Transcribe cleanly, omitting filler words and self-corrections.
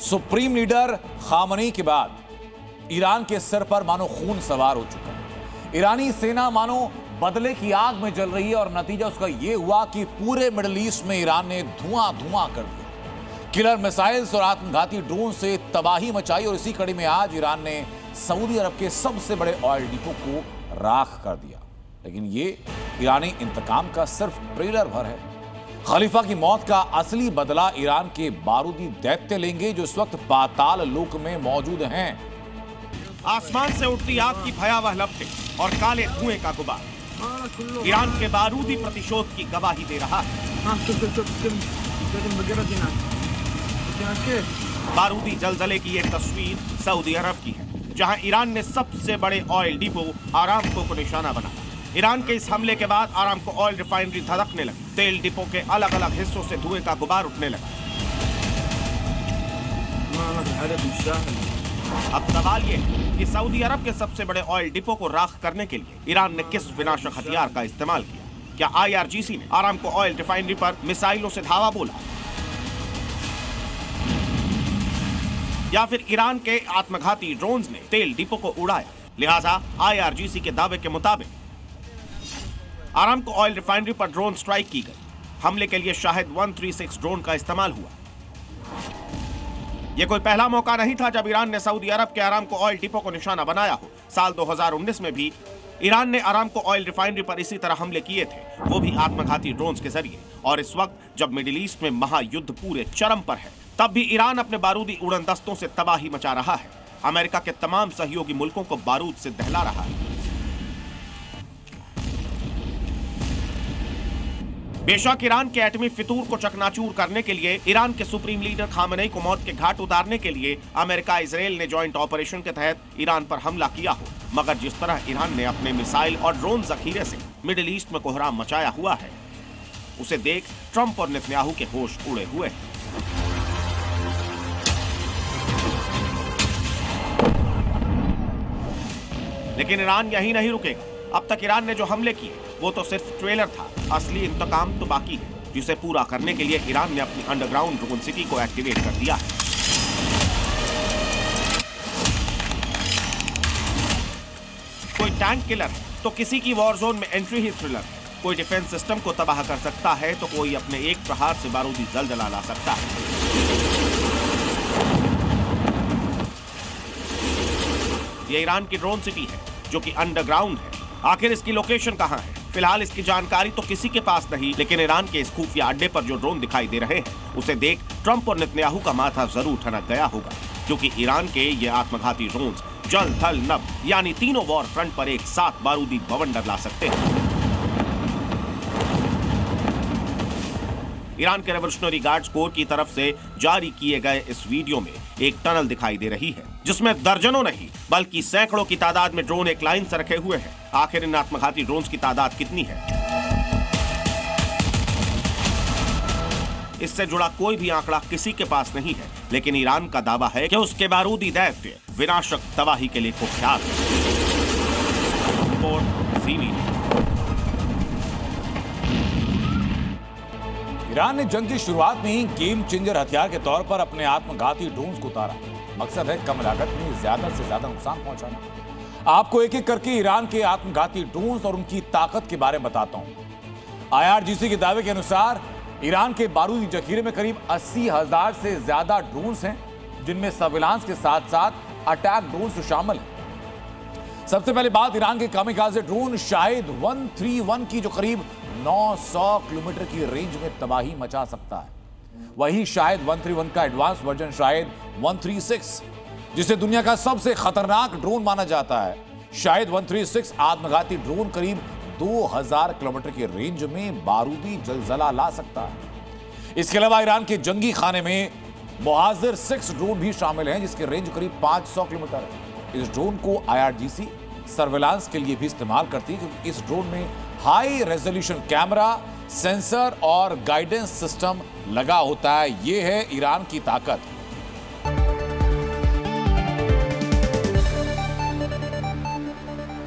Supreme leader Khamenei के बाद Iran के सिर पर मानो खून सवार हो चुका है। ईरानी सेना मानो बदले की आग में जल रही है और नतीजा उसका यह हुआ कि पूरे मिडिल ईस्ट में ईरान ने धुआं धुआं कर दिया। किलर मिसाइल्स और आत्मघाती ड्रोन से तबाही मचाई और इसी कड़ी में आज ईरान ने सऊदी अरब के सबसे बड़े ऑयल डिपो को राख कर दिया। लेकिन ये ईरानी इंतकाम का सिर्फ ट्रेलर भर है। खलीफा की मौत का असली बदला ईरान के बारूदी दैत्य लेंगे जो इस वक्त पाताल लोक में मौजूद हैं। आसमान से उठती आग की भयावह लपटें और काले धुएं का गुबार ईरान के बारूदी प्रतिशोध की गवाही दे रहा है। बारूदी जलजले की एक तस्वीर सऊदी अरब की है, जहां ईरान ने सबसे बड़े ऑयल डिपो आरामको को निशाना बनाया। ईरान के इस हमले के बाद आरामको ऑयल रिफाइनरी धधकने लगी। तेल डिपो के अलग अलग हिस्सों से धुएं का गुबार उठने लगा। अब सवाल ये है कि सऊदी अरब के सबसे बड़े ऑयल डिपो को राख करने के लिए ईरान ने किस विनाशक हथियार का इस्तेमाल किया? क्या IRGC ने आरामको ऑयल रिफाइनरी पर मिसाइलों से धावा बोला, या फिर ईरान के आत्मघाती ड्रोन्स ने तेल डिपो को उड़ाया? लिहाजा IRGC के दावे के मुताबिक आरामको ऑयल रिफाइनरी पर ड्रोन स्ट्राइक की गई। हमले के लिए शाहिद 136 ड्रोन का इस्तेमाल हुआ। यह कोई पहला मौका नहीं था जब ईरान ने सऊदी अरब के आरामको ऑयल डिपो को निशाना बनाया हो। साल 2019 में भी ईरान ने आरामको ऑयल रिफाइनरी पर इसी तरह हमले किए थे, वो भी आत्मघाती ड्रोन्स के जरिए। और इस वक्त जब मिडिल ईस्ट में महायुद्ध पूरे चरम पर है, तब भी ईरान अपने बारूदी उड़न दस्तों से तबाही मचा रहा है। अमेरिका के तमाम सहयोगी मुल्कों को बारूद से दहला रहा है। बेशक ईरान के एटमी फितूर को चकनाचूर करने के लिए, ईरान के सुप्रीम लीडर खामनेई को मौत के घाट उतारने के लिए अमेरिका इजराइल ने जॉइंट ऑपरेशन के तहत ईरान पर हमला किया हो, मगर जिस तरह ईरान ने अपने मिसाइल और ड्रोन जखीरे से मिडिल ईस्ट में कोहराम मचाया हुआ है, उसे देख ट्रंप और नेतन्याहू के होश उड़े हुए हैं। लेकिन ईरान यही नहीं रुकेगा। अब तक ईरान ने जो हमले किए वो तो सिर्फ ट्रेलर था, असली इंतकाम तो बाकी है, जिसे पूरा करने के लिए ईरान ने अपनी अंडरग्राउंड ड्रोन सिटी को एक्टिवेट कर दिया है। कोई टैंक किलर है तो किसी की वॉर जोन में एंट्री ही थ्रिलर है। कोई डिफेंस सिस्टम को तबाह कर सकता है तो कोई अपने एक प्रहार से बारूदी जलजला ला सकता है। ये ईरान की ड्रोन सिटी है जो कि अंडरग्राउंड है। आखिर इसकी लोकेशन कहां है? फिलहाल इसकी जानकारी तो किसी के पास नहीं, लेकिन ईरान के इस खुफिया अड्डे पर जो ड्रोन दिखाई दे रहे हैं, उसे देख ट्रंप और नेतन्याहू का माथा जरूर ठनक गया होगा, क्योंकि ईरान के ये आत्मघाती ड्रोन्स जल थल नभ यानी तीनों वॉर फ्रंट पर एक साथ बारूदी बवंडर ला सकते हैं। ईरान के रेवोल्यूशनरी गार्ड्स कोर की तरफ से जारी किए गए इस वीडियो में एक टनल दिखाई दे रही है, जिसमें दर्जनों नहीं बल्कि सैकड़ों की तादाद में ड्रोन एक लाइन से रखे हुए हैं। आखिर इन आत्मघाती ड्रोन्स की तादाद कितनी है? इससे जुड़ा कोई भी आंकड़ा किसी के पास नहीं है, लेकिन ईरान का दावा है कि उसके बारूदी दैत्य विनाशक तबाही के लिए कुख्यात है। ईरान ने जंग की शुरुआत में ही गेम चेंजर हथियार के तौर पर अपने आत्मघाती ड्रोन्स को उतारा। मकसद है कम लागत में ज्यादा से ज्यादा नुकसान पहुंचाना। आपको एक एक करके ईरान के आत्मघाती ड्रोन्स और उनकी ताकत के बारे में बताता हूं। IRGC के दावे के अनुसार ईरान के बारूदी जखीरे में करीब 80,000 से ज्यादा ड्रोन्स हैं, जिनमें सर्विलांस के साथ साथ अटैक ड्रोन्स शामिल हैं। सबसे पहले बात ईरान के कामिकाज़े ड्रोन शाहिद 131 की, जो करीब 900 किलोमीटर की रेंज में तबाही मचा सकता है। वही शाहिद 131 का एडवांस वर्जन शाहिद 136, जिसे दुनिया का सबसे खतरनाक ड्रोन माना जाता है। शाहिद 136 आत्मघाती ड्रोन करीब 2000 किलोमीटर की रेंज में बारूदी जलजला ला सकता है। इसके अलावा ईरान के जंगी खाने में मुहाजिर 6 ड्रोन भी शामिल हैं, जिसकी रेंज करीब 500 किलोमीटर है। इस ड्रोन को IRGC सर्विलांस के लिए भी इस्तेमाल करती है, क्योंकि इस ड्रोन में हाई रेजोल्यूशन कैमरा, सेंसर और गाइडेंस सिस्टम लगा होता है। यह है ईरान की ताकत।